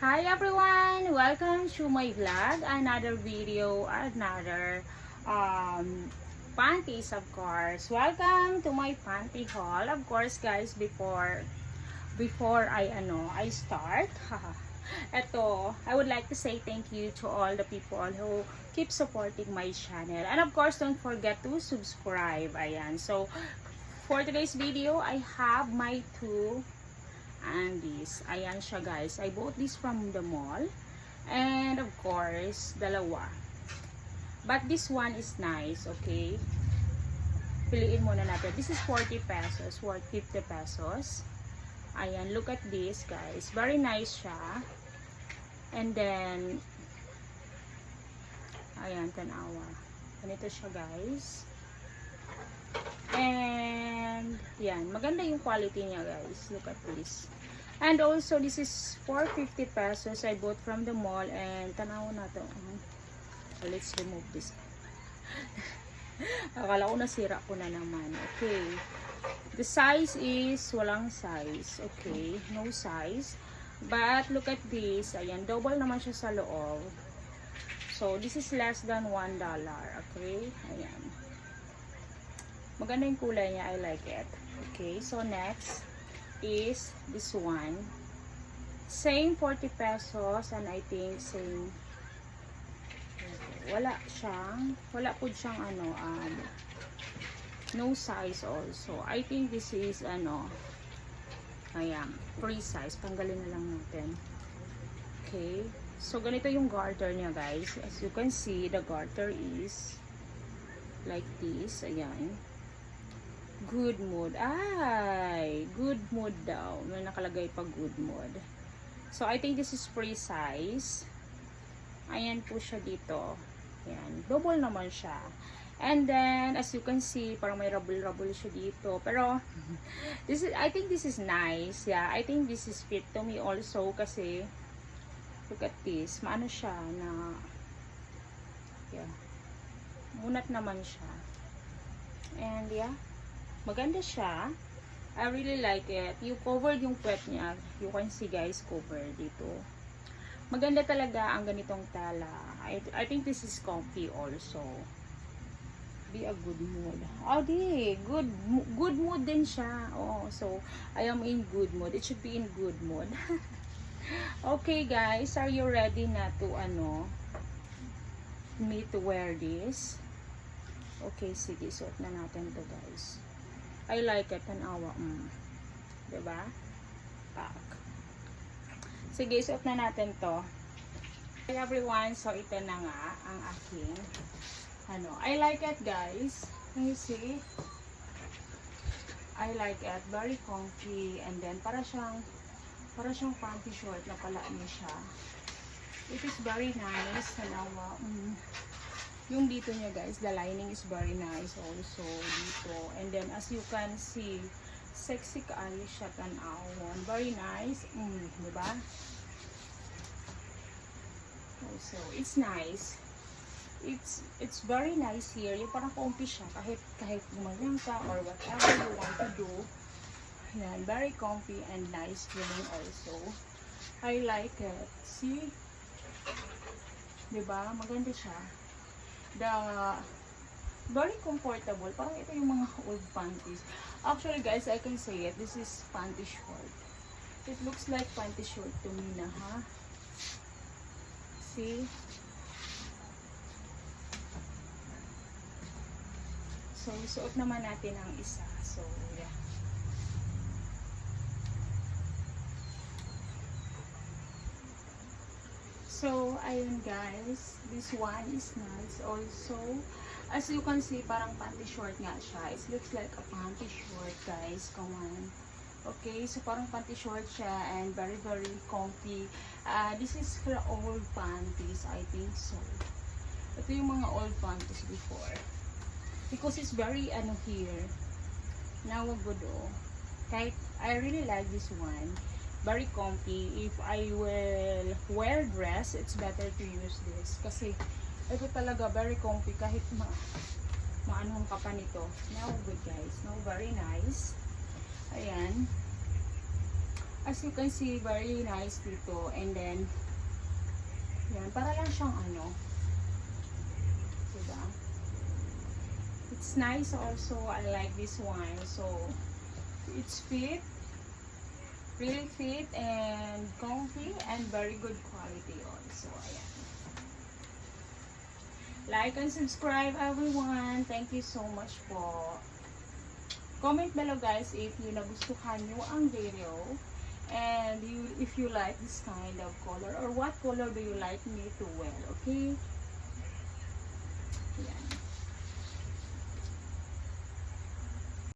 Hi everyone! Welcome to my vlog. Another video, another panties of course. Welcome to my panty haul. Of course guys, before I start, I would like to say thank you to all the people who keep supporting my channel. And of course, don't forget to subscribe. Ayan. So, for today's video, I have my two undies. Ayan siya guys. I bought this from the mall. And of course, dalawa. But this one is nice, okay? Piliin muna natin. This is 40 pesos, worth 50 pesos. Ayan, look at this guys. Very nice siya. And then, ayan, tanawa. Ganito siya guys. And, yan. Maganda yung quality niya guys. Look at this. And also, this is for 50 pesos. I bought from the mall. And, tanawa na to. So, let's remove this. Akala ko nasira ko na naman. Okay. The size is walang size. Okay. No size. But, look at this. Ayan. Double naman siya sa loob. So, this is less than $1. Okay. Ayan. Maganda yung kulay niya. I like it. Okay. So, next is this one. Same 40 pesos. And I think same. Wala po siyang no size also. I think this is ayan, free size. Tanggalin na lang natin. Okay. So, ganito yung garter niya guys. As you can see, the garter is like this. Ayan. Good mood. Ay! Good mood daw. May nakalagay pa good mood. So, I think this is free size. Ayan po siya dito. Ayan. Double naman siya. And then, as you can see, parang may rubble-rubble siya dito. Pero, I think this is nice. Yeah, I think this is fit to me also kasi, look at this. Maano siya na, yeah. Munat naman siya. And, yeah. Maganda siya. I really like it. You covered yung puwet niya. You can see guys, cover dito. Maganda talaga ang ganitong tela. I think this is comfy also. Be a good mood. Oh, good mood din siya. Oh, so I am in good mood. It should be in good mood. Okay, guys, are you ready na to me to wear this? Okay, sige, suot na natin to, guys. I like it, tanawa. Diba? Tak. Sige, suot na natin to. Hey everyone, so ito na nga ang aking I like it guys. Can you see? I like it. Very comfy. And then, para siyang panty short na pala niya siya. It is very nice. Tanawa. Yung dito niya guys, the lining is very nice also dito. And then, as you can see, sexy kaayo siya tanawon. Very nice. Diba? Also, it's nice. It's very nice here. Yung parang comfy siya kahit gumaling ka or whatever you want to do. Yan, very comfy and nice feeling also. I like it. See? Diba? Maganda siya. Very comfortable. Parang ito yung mga old panties. Actually guys, I can say it. This is panty short. It looks like panty short to me na, ha? See? So, suot naman natin ang isa. So, yeah. So, ayun guys. This one is nice also. As you can see, parang panty short nga siya. It looks like a panty short, guys. Come on. Okay, so parang panty short siya and very, very comfy. This is for old panties, I think so. Ito yung mga old panties before. Because it's very, here. Now, good Kahit, I really like this one. Very comfy. If I will wear dress, it's better to use this. Kasi, ito talaga, very comfy. Kahit maanong ka pa nito. Now, good guys. Now, very nice. Ayan. As you can see, very nice dito. And then, yan, para lang siyang ano, diba? It's nice also. I like this one. So, it's fit, really fit and comfy and very good quality also. Ayan. Like and subscribe everyone. Thank you so much po. Comment below guys if you nagustuhan nyo ang video. And if you like this kind of color or what color do you like me to wear, okay? Yan.